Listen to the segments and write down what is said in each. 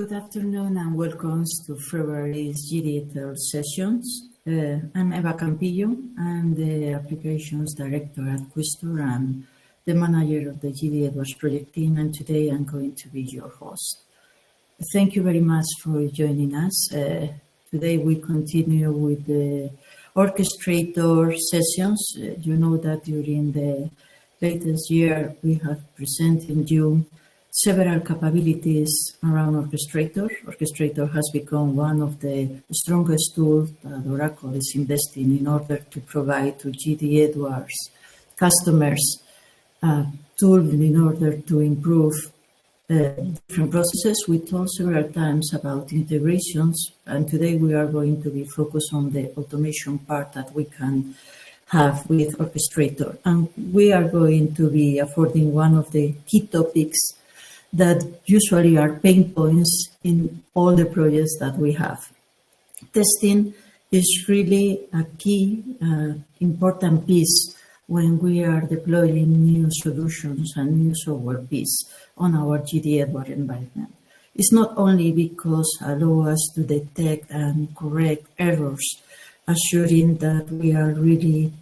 Good afternoon and welcome to February's GDETL sessions. I'm Eva Campillo. I'm the Applications Director at Quistor and the manager of the GD Edwards project team, and today I'm going to be your host. Thank you very much for joining us. Today we continue with the Orchestrator sessions. You know that during the latest year we have presented you several capabilities around Orchestrator. Orchestrator has become one of the strongest tools that Oracle is investing in order to provide to GD Edwards customers a tool in order to improve different processes. We talked several times about integrations, and today we are going to be focused on the automation part that we can have with Orchestrator. And we are going to be affording one of the key topics that usually are pain points in all the projects that we have. Testing is really a key, important piece when we are deploying new solutions and new software piece on our GD Edwards environment. It's not only because it allows us to detect and correct errors, assuring that we are really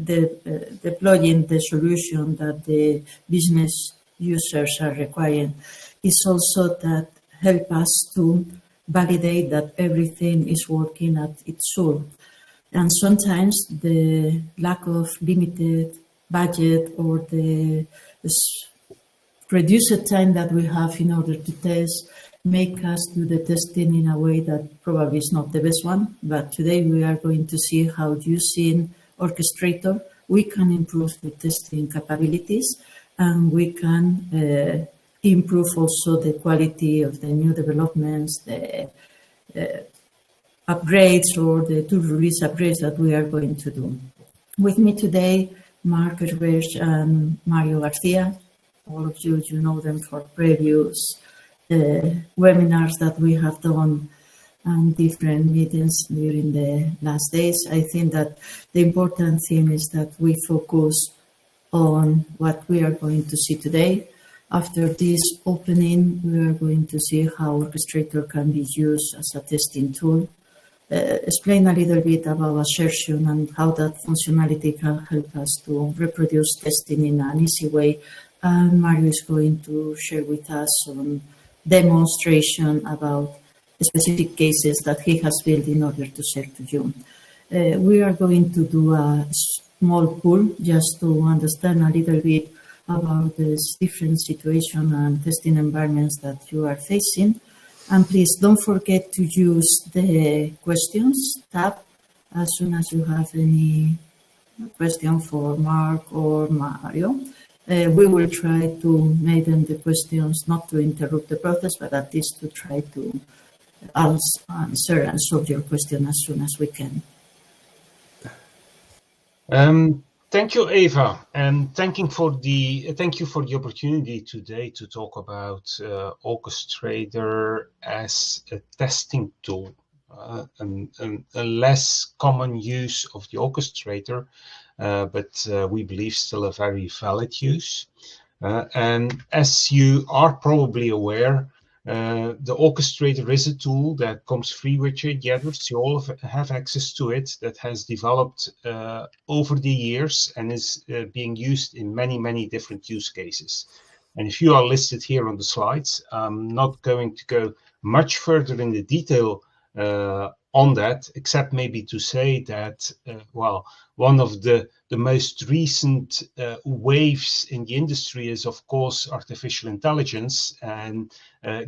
deploying the solution that the business users are requiring. It's also that help us to validate that everything is working at its soul. And sometimes the lack of limited budget or the reduced time that we have in order to test make us do the testing in a way that probably is not the best one. But today we are going to see how using Orchestrator we can improve the testing capabilities, and we can improve also the quality of the new developments, the upgrades or the tool release upgrades that we are going to do. With me today, Mark Gerberge and Mario Garcia. All of you know them for previous webinars that we have done and different meetings during the last days. I think that the important thing is that we focus on what we are going to see today. After this opening, we are going to see how Orchestrator can be used as a testing tool. Explain a little bit about assertion and how that functionality can help us to reproduce testing in an easy way. And Mario is going to share with us some demonstration about specific cases that he has built in order to share to you. We are going to do a small poll just to understand a little bit about this different situation and testing environments that you are facing. And please don't forget to use the questions tab as soon as you have any question for Mark or Mario. We will try to make them the questions, not to interrupt the process, but at least to try to answer and solve your question as soon as we can. Thank you, Eva, and thank you for the opportunity today to talk about Orchestrator as a testing tool, and a less common use of the Orchestrator, but we believe still a very valid use. And as you are probably aware, the Orchestrator is a tool that comes free with GD Edwards. You all have access to it, that has developed over the years and is being used in many different use cases. And if you are listed here on the slides, I'm not going to go much further in the detail on that, except maybe to say that, well, one of the most recent waves in the industry is, of course, artificial intelligence. And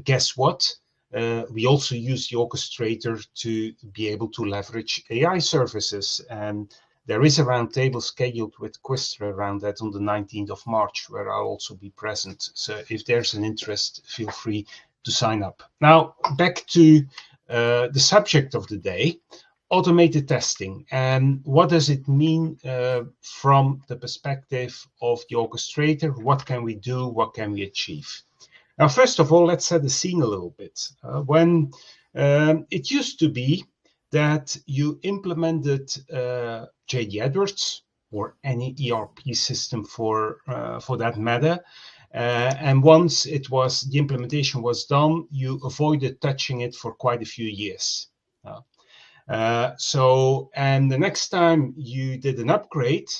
guess what? We also use the Orchestrator to be able to leverage AI services. And there is a roundtable scheduled with Quistor around that on the 19th of March, where I'll also be present. So if there's an interest, feel free to sign up. Now, back to the subject of the day, automated testing. And what does it mean from the perspective of the Orchestrator? What can we do? What can we achieve? Now, first of all, let's set the scene a little bit. When it used to be that you implemented GD Edwards or any ERP system for that matter, And once the implementation was done, you avoided touching it for quite a few years. And the next time you did an upgrade,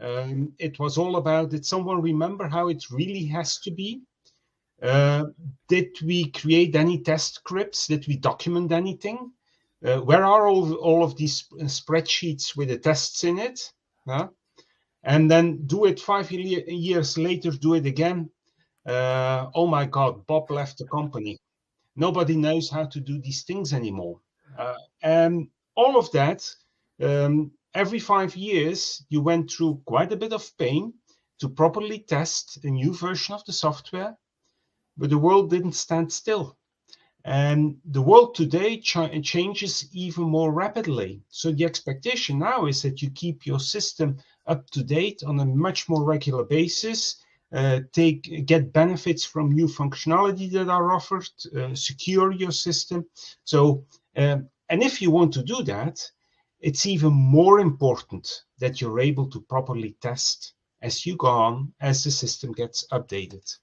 it was all about, did someone remember how it really has to be? Did we create any test scripts? Did we document anything? Where are all of these spreadsheets with the tests in it? And then do it 5 years later, do it again. Oh my God, Bob left the company. Nobody knows how to do these things anymore. And all of that, every 5 years, you went through quite a bit of pain to properly test a new version of the software, but the world didn't stand still. And the world today changes even more rapidly. So the expectation now is that you keep your system up to date on a much more regular basis, get benefits from new functionality that are offered, secure your system. So, and if you want to do that, it's even more important that you're able to properly test as you go on, as the system gets updated.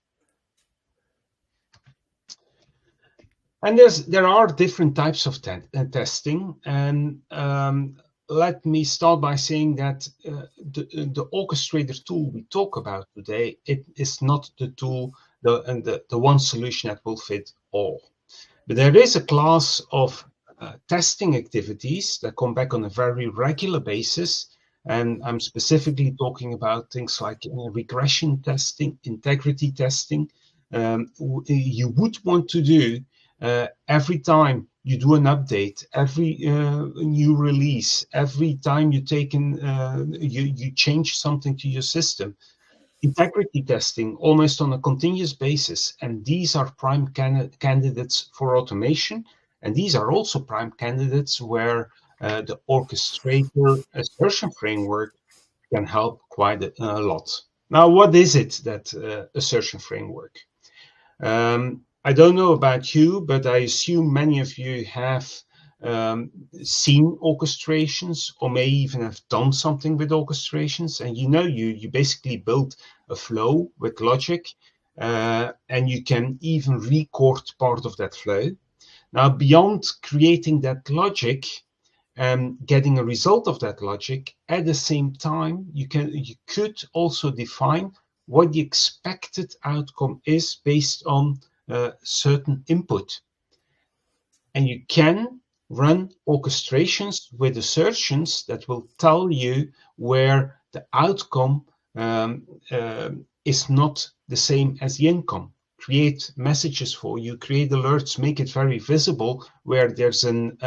And there are different types of testing, and let me start by saying that the Orchestrator tool we talk about today, it is not the tool, the one solution that will fit all. But there is a class of testing activities that come back on a very regular basis, and I'm specifically talking about things like regression testing, integrity testing. You would want to do every time you do an update, every new release, every time you change something to your system, integrity testing almost on a continuous basis. And these are prime candidates for automation. And these are also prime candidates where the Orchestrator Assertion Framework can help quite a lot. Now, what is it, that Assertion Framework? I don't know about you, but I assume many of you have seen orchestrations, or may even have done something with orchestrations. And you basically build a flow with logic, and you can even record part of that flow. Now, beyond creating that logic and getting a result of that logic, at the same time, you could also define what the expected outcome is based on certain input. And you can run orchestrations with assertions that will tell you where the outcome is not the same as the income. Create messages for you, create alerts, make it very visible where there's an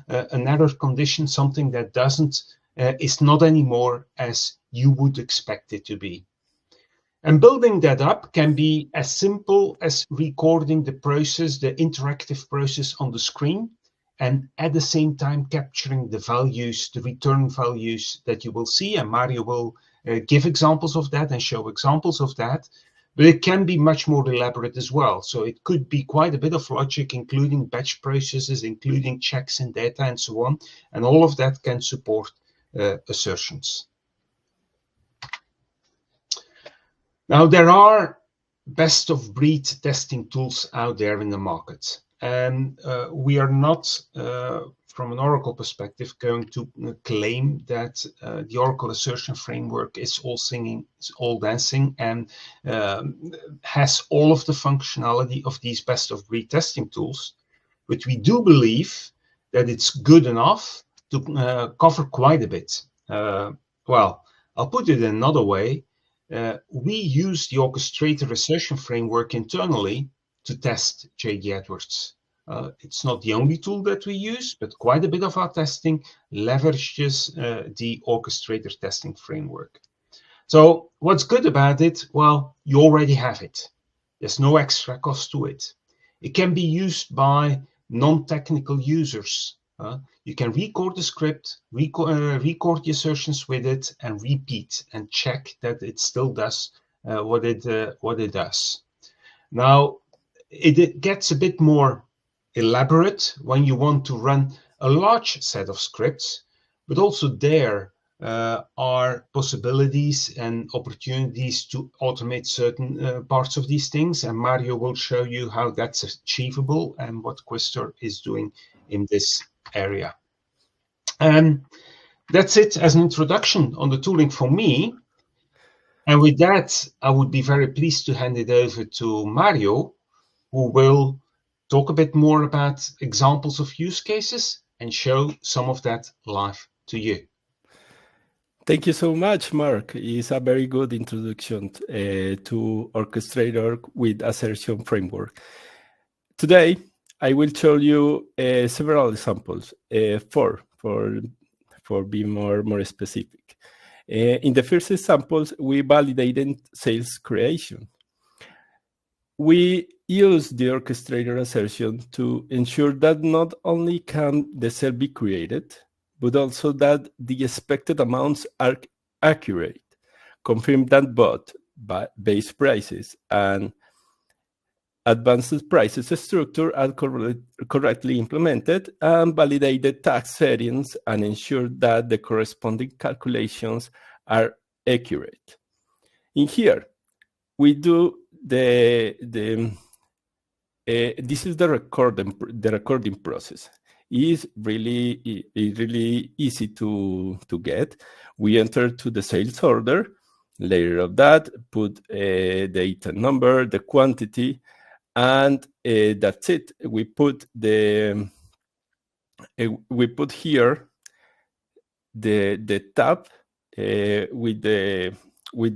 error condition, something that is not anymore as you would expect it to be. And building that up can be as simple as recording the process, the interactive process on the screen, and at the same time capturing the values, the return values that you will see. And Mario will give examples of that and show examples of that. But it can be much more elaborate as well. So it could be quite a bit of logic, including batch processes, including checks in data, and so on. And all of that can support assertions. Now, there are best of breed testing tools out there in the market. And we are not, from an Oracle perspective, going to claim that the Oracle Assertion Framework is all singing, is all dancing, and has all of the functionality of these best of breed testing tools. But we do believe that it's good enough to cover quite a bit. Well, I'll put it another way. We use the Orchestrator Assertion Framework internally to test J.D. Edwards. It's not the only tool that we use, but quite a bit of our testing leverages the Orchestrator testing framework. So what's good about it? Well, you already have it. There's no extra cost to it. It can be used by non-technical users. You can record the script, record the assertions with it, and repeat and check that it still does what it does. Now, it gets a bit more elaborate when you want to run a large set of scripts, but also there are possibilities and opportunities to automate certain parts of these things, and Mario will show you how that's achievable and what Questor is doing in this area. That's it as an introduction on the tooling for me. And with that, I would be very pleased to hand it over to Mario, who will talk a bit more about examples of use cases and show some of that live to you. Thank you so much, Mark. It's a very good introduction to Orchestrator with Assertion Framework. Today, I will show you several examples, for being more specific. In the first examples, we validated sales creation. We use the Orchestrator assertion to ensure that not only can the sale be created, but also that the expected amounts are accurate, confirm that both base prices and advanced prices structure are correctly implemented, and validate the tax settings and ensure that the corresponding calculations are accurate. In here, we do this is the recording process. Is really easy to get. We enter to the sales order. Later of that, put the item number, the quantity, and that's it. We put here the tab with the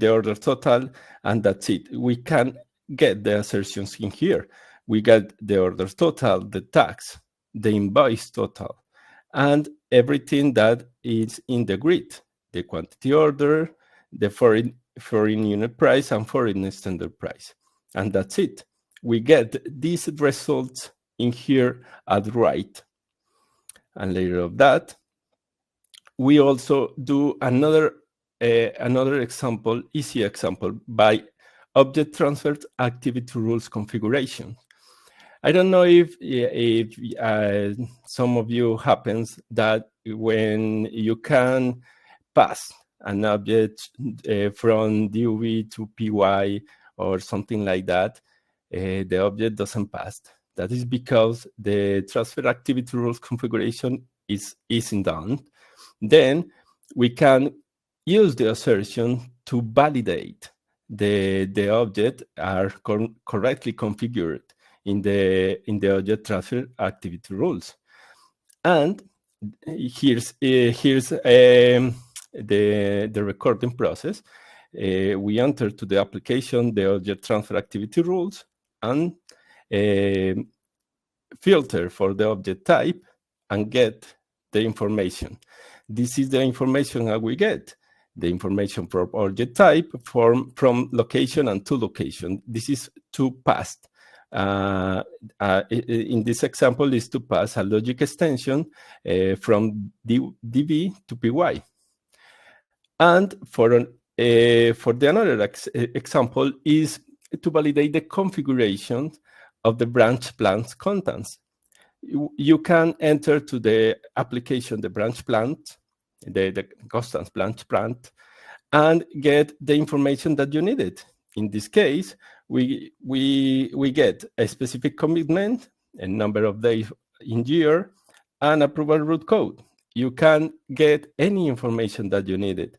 order total, and that's it. We can get the assertions in here. We get the order total, the tax, the invoice total, and everything that is in the grid, the quantity order, the foreign unit price, and foreign standard price. And that's it. We get these results in here at right. And later of that, we also do another example, easy example, by object transfer activity rules configuration. I don't know if some of you happens that when you can pass an object from DUV to PY or something like that, the object doesn't pass. That is because the transfer activity rules configuration isn't done. Then we can use the assertion to validate the object are correctly configured in the object transfer activity rules. And here's the recording process. We enter to the application the object transfer activity rules and filter for the object type and get the information. This is the information that we get. The information from object type, from location, and to location. This is to pass. In this example, is to pass a logic extension from DV to PY. And for the another example is to validate the configuration of the branch plant's contents. You can enter to the application the branch plant, the custom branch plant, and get the information that you needed. In this case, we get a specific commitment, a number of days in year, and approval root code. You can get any information that you needed.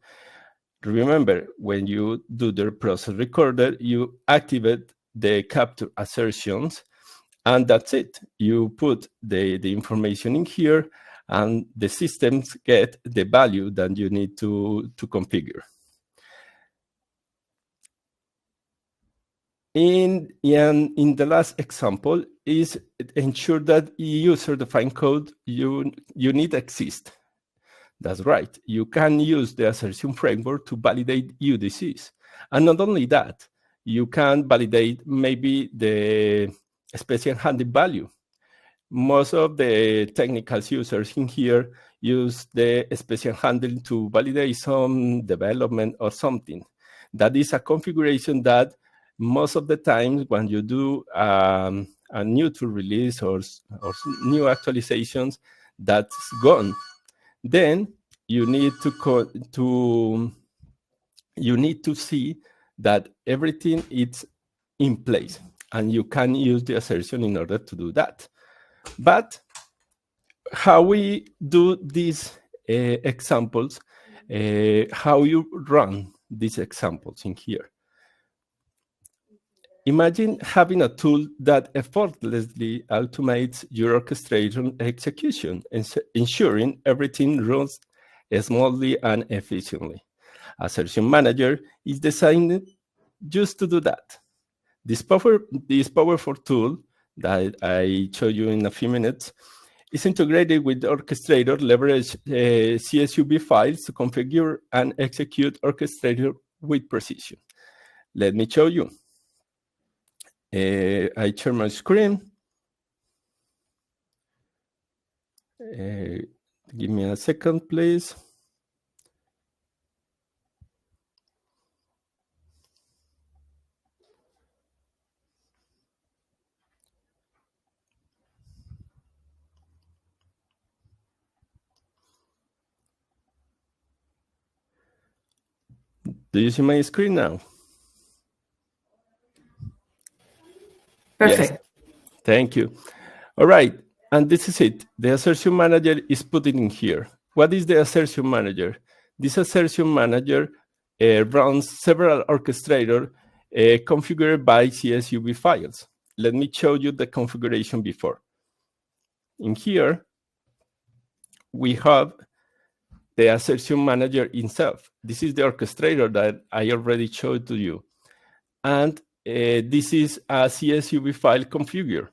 Remember, when you do the process recorder, you activate the capture assertions, and that's it. You put the information in here, and the systems get the value that you need to configure. In the last example is ensure that user-defined code you need exists. That's right. You can use the assertion framework to validate UDCs. And not only that, you can validate maybe the special handling value. Most of the technical users in here use the special handling to validate some development or something. That is a configuration that most of the time when you do a new tool release or new actualizations, that's gone. Then you need to see that everything is in place, and you can use the assertion in order to do that. But how we do these examples, how you run these examples in here. Imagine having a tool that effortlessly automates your orchestration execution, ensuring everything runs smoothly and efficiently. Assertion Manager is designed just to do that. This powerful tool that I show you in a few minutes is integrated with Orchestrator, leverage CSUB files to configure and execute Orchestrator with precision. Let me show you. I share my screen. Give me a second, please. Do you see my screen now? Perfect. Yes. Thank you. All right. And this is it. The assertion manager is put in here. What is the assertion manager? This assertion manager runs several orchestrators configured by CSUB files. Let me show you the configuration before. In here, we have the assertion manager itself. This is the orchestrator that I already showed to you. And this is a CSUB file configure.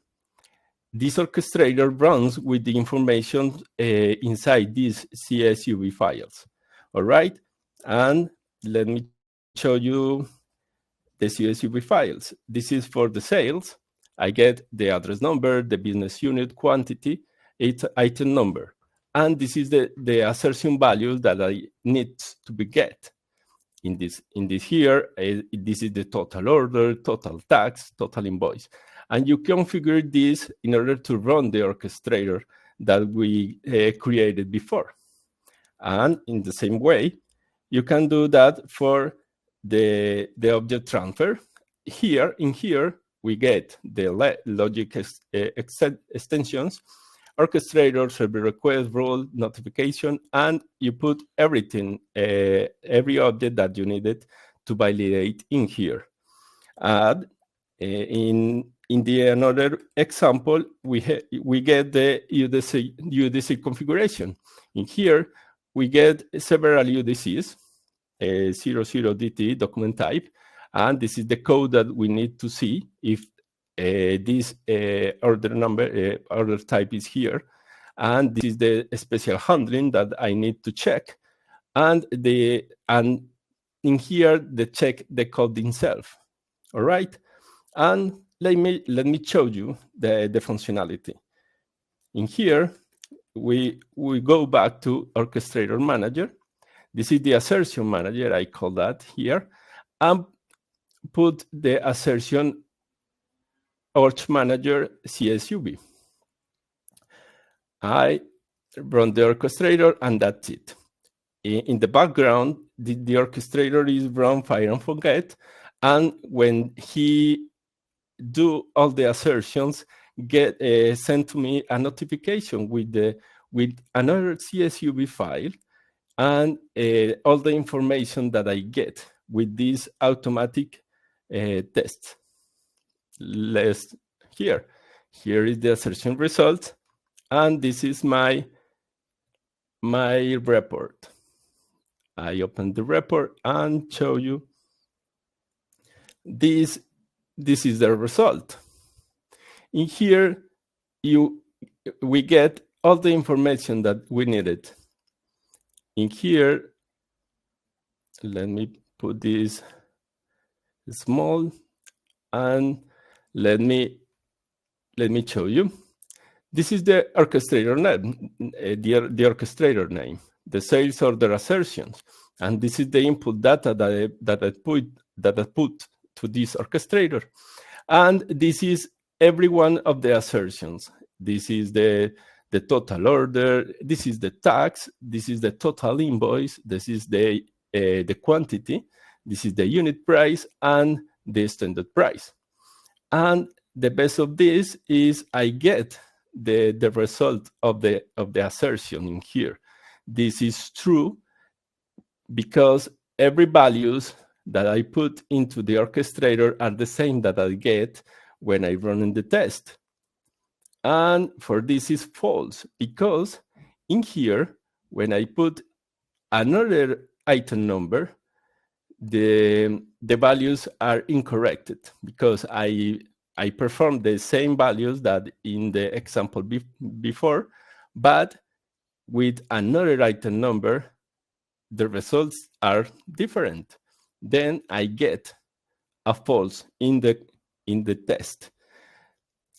This orchestrator runs with the information inside these CSUB files. All right, and let me show you the CSUB files. This is for the sales. I get the address number, the business unit, quantity, item number. And this is the assertion values that I need to be get. In this here, this is the total order, total tax, total invoice. And you configure this in order to run the orchestrator that we created before. And in the same way, you can do that for the object transfer. In here, we get the logic extensions, orchestrator, server request, rule, notification, and you put everything, every object that you needed to validate in here. And in the another example, we get the UDC configuration. In here, we get several UDCs, 00DT document type, and this is the code that we need to see if this order type is here, and this is the special handling that I need to check, and in here the check the code itself. All right, and let me show you the functionality. In here, we go back to Orchestrator Manager. This is the assertion manager, I call that here, and put the assertion Orch Manager CSUB. I run the orchestrator, and that's it. In the background, the orchestrator is run fire and forget, and when he do all the assertions, get sent to me a notification with another CSUB file and all the information that I get with these automatic tests. Here is the assertion result, and this is my report. I open the report and show you this is the result. In here, we get all the information that we needed. In here, let me put this small, and let me show you. This is the orchestrator name, the orchestrator name, the sales order assertions, and this is the input data that I put to this orchestrator, and this is every one of the assertions. This is the the total order, this is the tax, this is the total invoice, this is the quantity, this is the unit price, and the standard price. And the best of this is I get the result of the assertion in here. This is true because every values that I put into the orchestrator are the same that I get when I run in the test. And for this is false, because in here, when I put another item number, the values are incorrect because I performed the same values that in the example before, but with another item number, the results are different. Then I get a false in the test.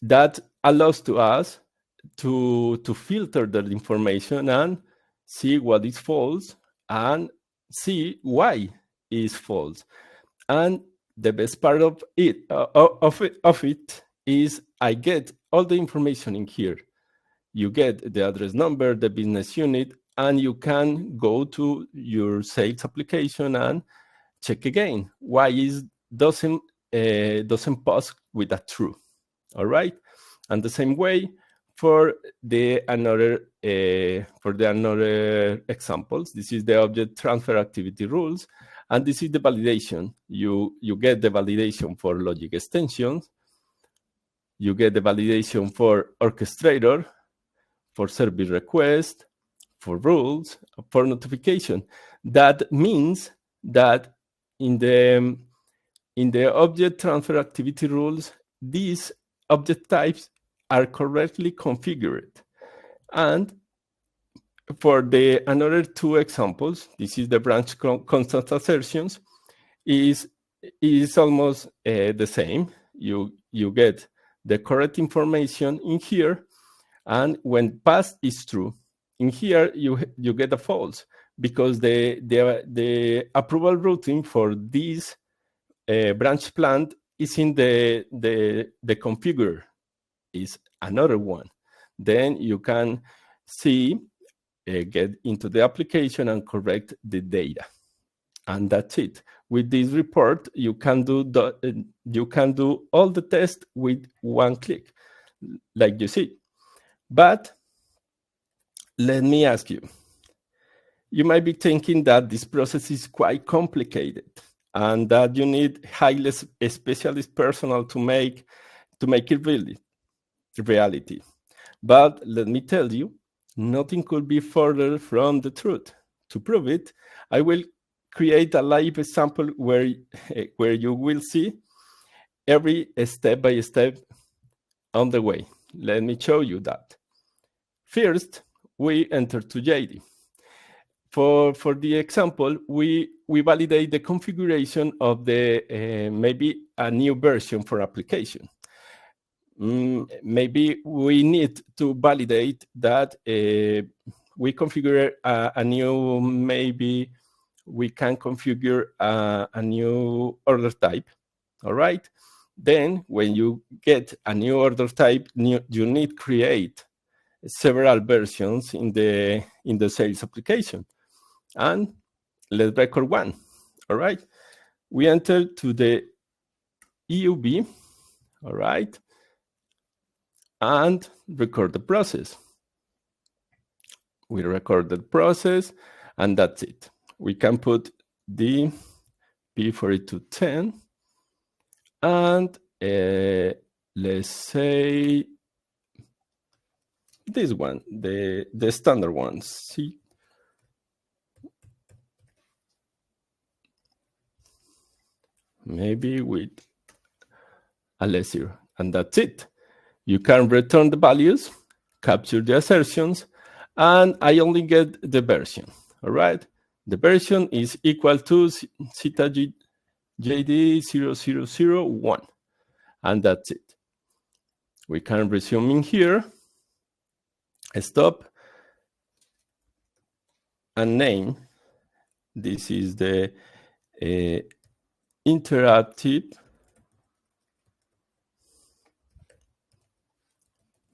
That allows to us to filter the information and see what is false and see why is false. And the best part of it is I get all the information in here. You get the address number, the business unit, and you can go to your sales application and check again why is doesn't pass with a true. All right, and the same way for the another examples. This is the object transfer activity rules, and this is the validation. You get the validation for logic extensions. You get the validation for orchestrator, for service request, for rules, for notification. That means that in the object transfer activity rules, these object types are correctly configured. And for the another two examples, this is the branch constant assertions, is almost the same. You get the correct information in here, and when past is true, in here you get a false because the approval routine for this branch plant is in the configure is another one. Then you can see get into the application and correct the data, and that's it. With this report, you can do all the tests with one click, like you see. But let me ask you. You might be thinking that this process is quite complicated and that you need highly specialist personnel to make it reality. But let me tell you, nothing could be further from the truth. To prove it, I will create a live example where you will see every step by step on the way. Let me show you that. First, we enter to JD. For the example, we validate the configuration of the maybe a new version for application. Maybe we need to validate that we configure a new, maybe we can configure a new order type. All right. Then when you get a new order type, you need to create several versions in the sales application. And let's record one. All right. We enter to the EUB. All right. And record the process. We record the process, and that's it. We can put the P4210, and let's say this one, the standard one. See, maybe with a less zero, and that's it. You can return the values, capture the assertions, and I only get the version. All right, the version is equal to Zeta JD 0001, and that's it. We can resume in here, stop, and name. This is the interactive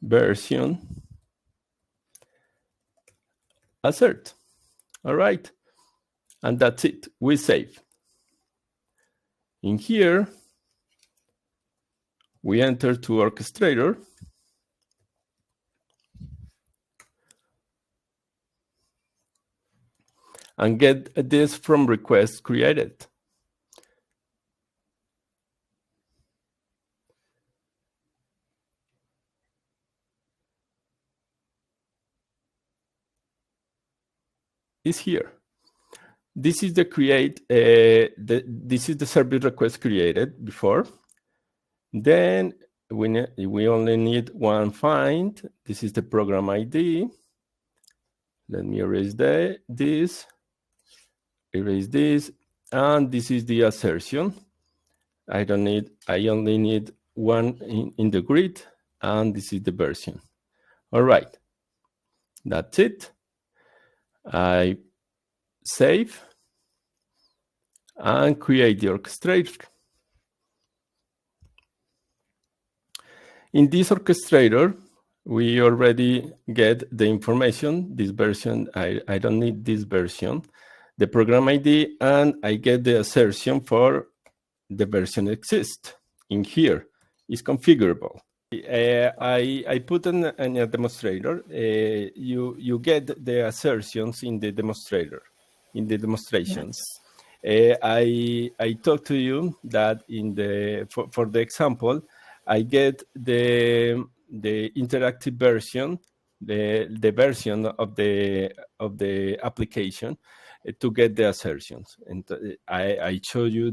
version assert. All right. And that's it. We save. In here, we enter to Orchestrator. And get this from request created. Is here. This is the this is the service request created before. Then we only need one find. This is the program ID. Let me erase this, erase this, and this is the assertion. I only need one in the grid, and this is the version. All right, that's it. I save and create the orchestrator. In this orchestrator, we already get the information, this version, I don't need this version, the program ID, and I get the assertion for the version exists in here. It's configurable. I put in a demonstrator. You get the assertions in the demonstrator, in the demonstrations. Yes. I talked to you that in the for the example, I get the interactive version, the version of the application to get the assertions, and I show you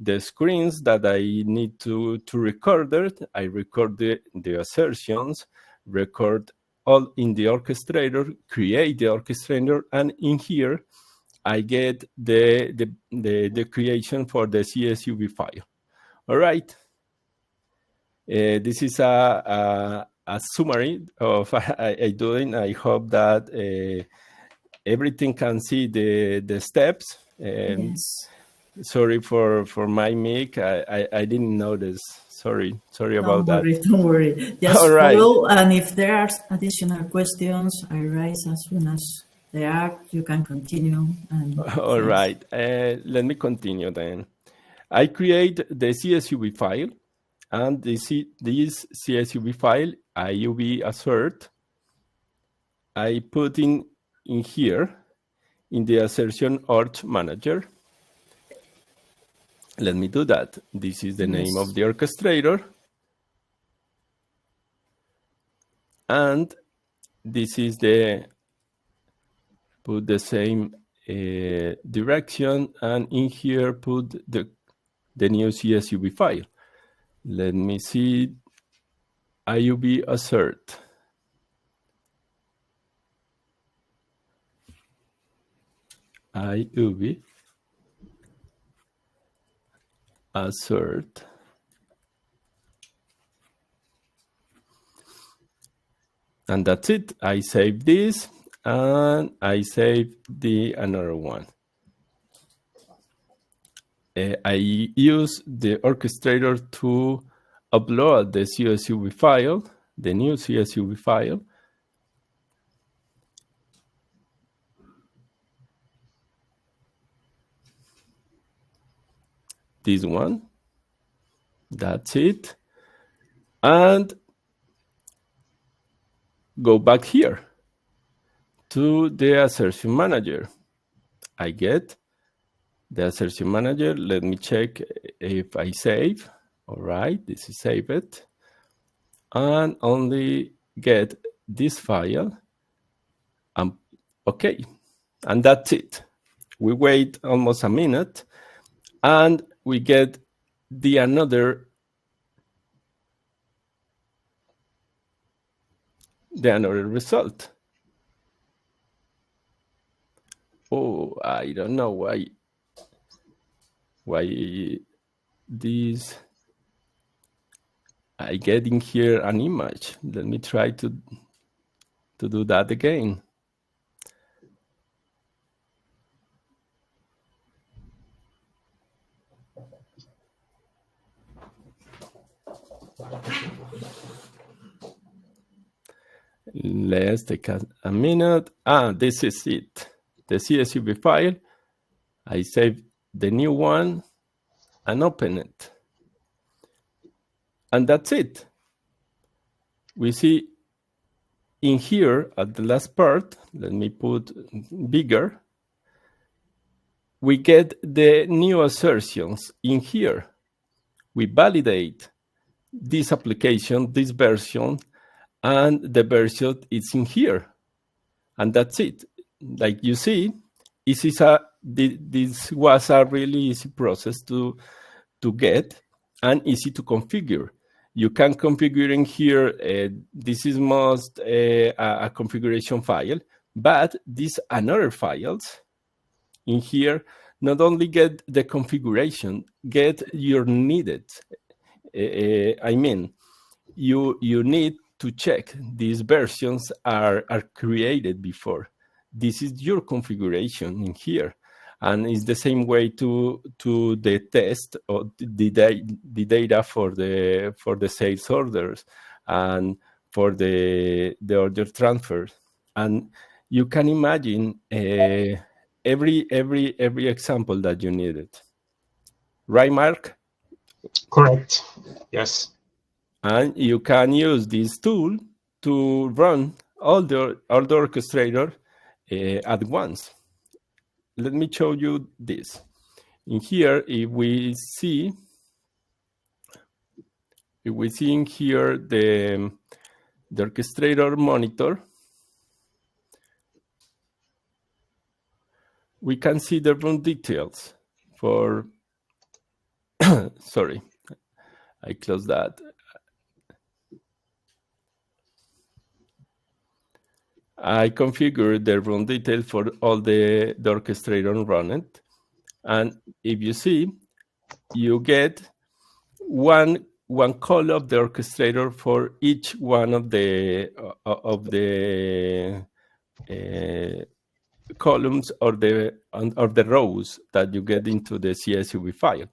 the screens that I need to record it. I record the assertions, record all in the orchestrator, create the orchestrator, and in here I get the creation for the CSV file. All right. This is a summary of I doing. I hope that everything can see the steps. Yes. Sorry for my mic. I didn't notice. Sorry about that. Don't worry. Just all right. Follow, and if there are additional questions arise as soon as they are, you can continue. All right. Let me continue then. I create the CSV file, and this CSV file, IUV assert, I put in here in the assertion org manager. Let me do that. This is the name of the orchestrator. And this is put the same direction, and in here put the new CSV file. Let me see, IUV assert. IUV assert. And that's it. I save this, and I save another one. I use the orchestrator to upload the CSV file, the new CSV file. This one. That's it. And go back here to the assertion manager. I get the assertion manager. Let me check if I save. All right, this is saved. And only get this file. Okay, and that's it. We wait almost a minute, and we get another result. Oh, I don't know why this. I get in here an image. Let me try to do that again. Let's take a minute. This is it. The CSV file. I save the new one and open it. And that's it. We see in here at the last part, let me put bigger, we get the new assertions in here. We validate this application, this version, and the version is in here. And that's it. Like you see, this was a really easy process to get and easy to configure. You can configure in here, this is most a configuration file, but these another files in here not only get the configuration, get your needed. I mean, you need to check these versions are created before. This is your configuration in here. And it's the same way to the test or the data for the sales orders and for the order transfers. And you can imagine every example that you needed. Right, Mark? Correct. Yes. And you can use this tool to run all the orchestrator at once. Let me show you this. In here, if we see in here the orchestrator monitor, we can see the run details for, sorry, I closed that. I configured the run detail for all the orchestrator run it. And if you see, you get one call of the orchestrator for each one of the columns or the rows that you get into the CSV file.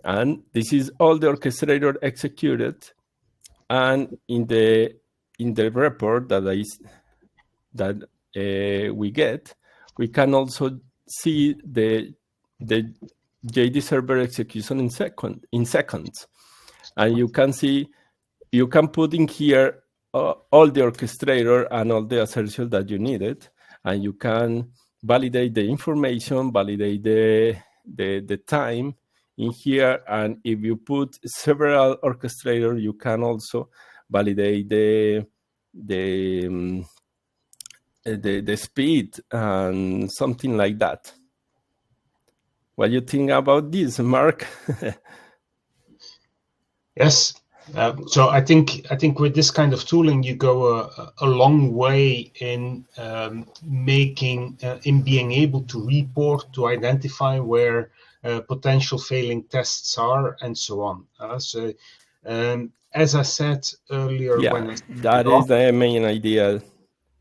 And this is all the orchestrator executed. And in the report that we get, we can also see the JD server execution in seconds. And you can see, you can put in here all the orchestrator and all the assertions that you needed, and you can validate the information, validate the time in here. And if you put several orchestrators, you can also validate the speed and something like that. What do you think about this, Mark? Yes. So I think with this kind of tooling, you go a long way in being able to report, to identify where potential failing tests are, and so on. As I said earlier, that is the main idea.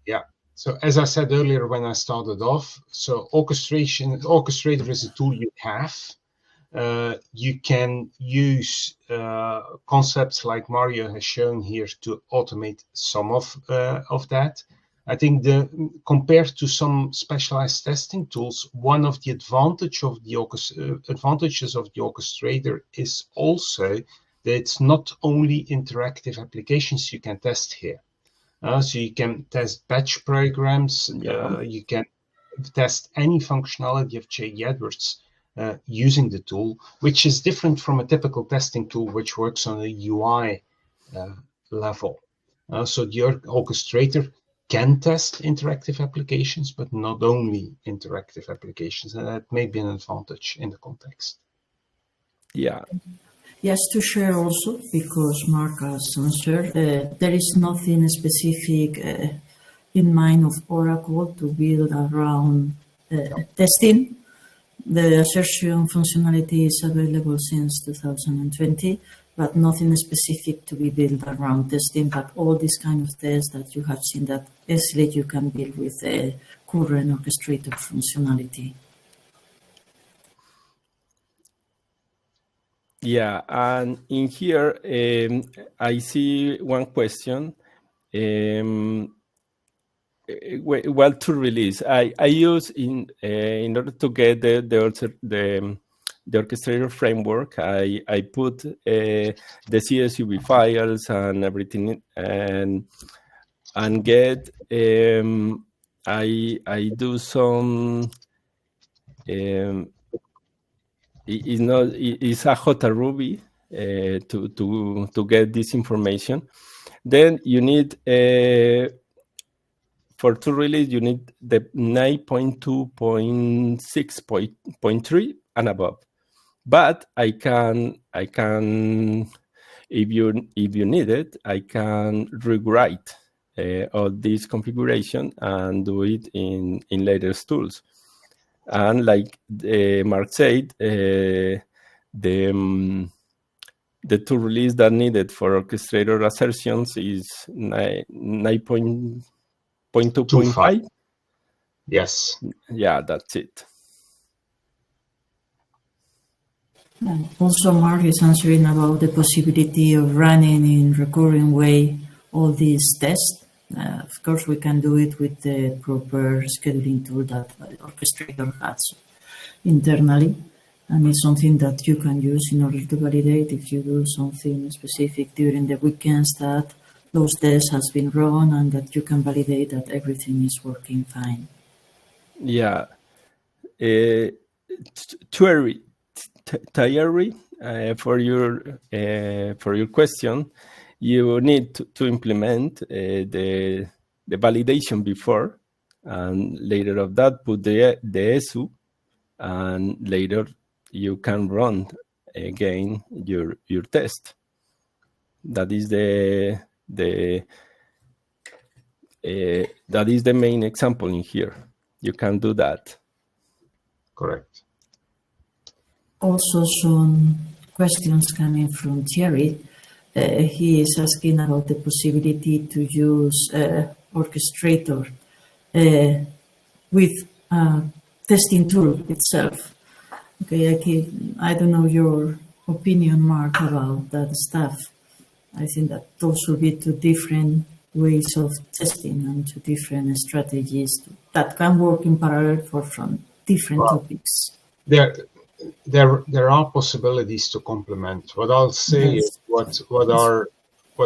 Yeah. So as I said earlier when I started off, so Orchestrator is a tool you have. You can use concepts like Mario has shown here to automate some of that. I think compared to some specialized testing tools, one of the advantages of the Orchestrator is also that it's not only interactive applications you can test here. So you can test batch programs, you can test any functionality of JD Edwards using the tool, which is different from a typical testing tool which works on a UI level. So the Orchestrator can test interactive applications, but not only interactive applications, and that may be an advantage in the context. Yeah. Yes, to share also, because Mark has answered, there is nothing specific in mind of Oracle to build around testing. The assertion functionality is available since 2020, but nothing specific to be built around testing. But all these kind of tests that you have seen that easily you can build with the current Orchestrator functionality. Yeah, and in here, I see one question. well, to release, I use in order to get the Orchestrator framework, I put the CSV files and everything, and get I do some it's a JRuby to get this information. Then you need for to release, you need the 9.2.6.3 and above. But I can if you need it, I can rewrite all this configuration and do it in later tools. And like Mark said, the tool release that needed for Orchestrator Assertions is 9.2.5. Yes. Yeah, that's it. And also, Mark is answering about the possibility of running in recurring way all these tests. Of course, we can do it with the proper scheduling tool that Orchestrator has internally. And it's something that you can use in order to validate if you do something specific during the weekends that those tests has been run and that you can validate that everything is working fine. Yeah. Thierry, for your question, you need to implement the validation before, and later of that put the SU, and later you can run again your test. That is the main example in here. You can do that. Correct. Also, some questions coming from Thierry. He is asking about the possibility to use Orchestrator with a testing tool itself. Okay, I don't know your opinion, Mark, about that stuff. I think that those will be two different ways of testing and two different strategies that can work in parallel from different topics. There are possibilities to complement. What I'll say is what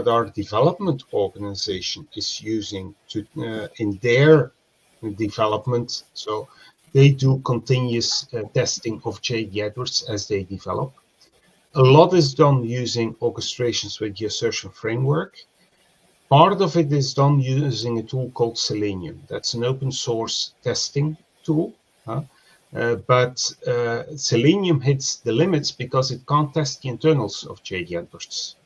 our development organization is using to in their development. So they do continuous testing of JD Edwards as they develop. A lot is done using orchestrations with the Assertion Framework. Part of it is done using a tool called Selenium. That's an open source testing tool. But Selenium hits the limits because it can't test the internals of JD Edwards.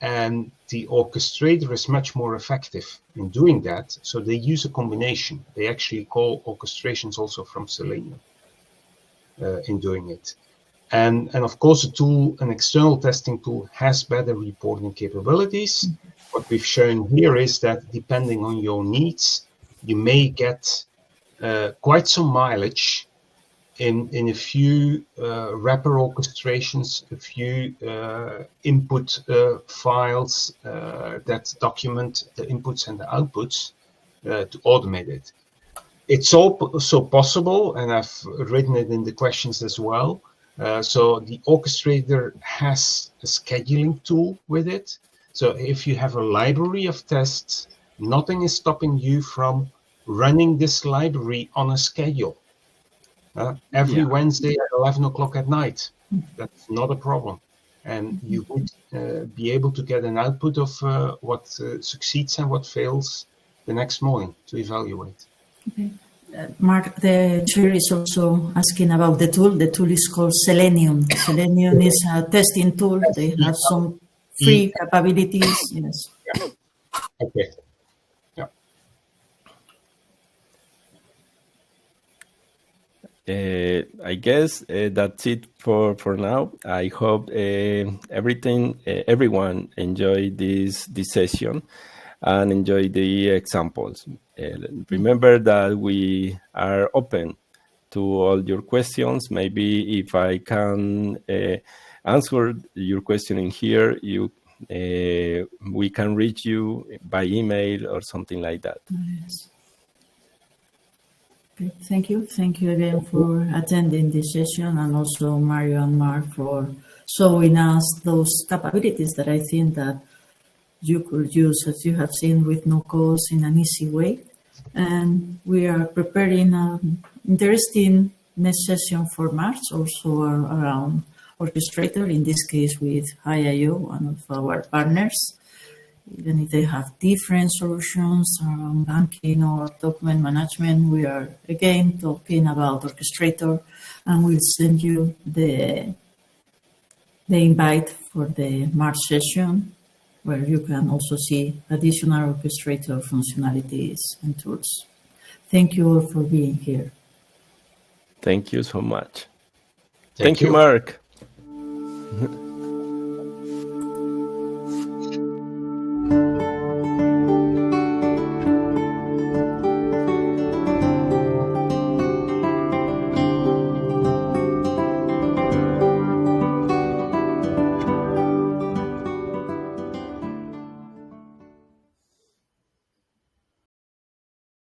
And the Orchestrator is much more effective in doing that. So they use a combination. They actually call orchestrations also from Selenium in doing it. And of course, an external testing tool has better reporting capabilities. What we've shown here is that depending on your needs, you may get quite some mileage in a few wrapper orchestrations, a few input files that document the inputs and the outputs to automate it. It's also possible, and I've written it in the questions as well. So the Orchestrator has a scheduling tool with it. So if you have a library of tests, nothing is stopping you from running this library on a schedule. Every Wednesday at 11 o'clock at night. That's not a problem. And you would be able to get an output of what succeeds and what fails the next morning to evaluate. Okay. Mark, the chair is also asking about the tool. The tool is called Selenium. Selenium is a testing tool. They have some free capabilities. Yes. Yeah. Okay. I guess that's it for now. I hope everyone enjoyed this session and enjoy the examples. Remember that we are open to all your questions. Maybe if I can answer your question in here, you we can reach you by email or something like that. Yes. Okay, thank you. Thank you again for attending this session, and also Mario and Mark for showing us those capabilities that I think that you could use, as you have seen, with no cost in an easy way. And we are preparing an interesting next session for March, also around Orchestrator, in this case with IIO, one of our partners. Even if they have different solutions around banking or document management, we are again talking about Orchestrator, and we'll send you the invite for the March session, where you can also see additional Orchestrator functionalities and tools. Thank you all for being here. Thank you so much. Thank Thank you, Mark.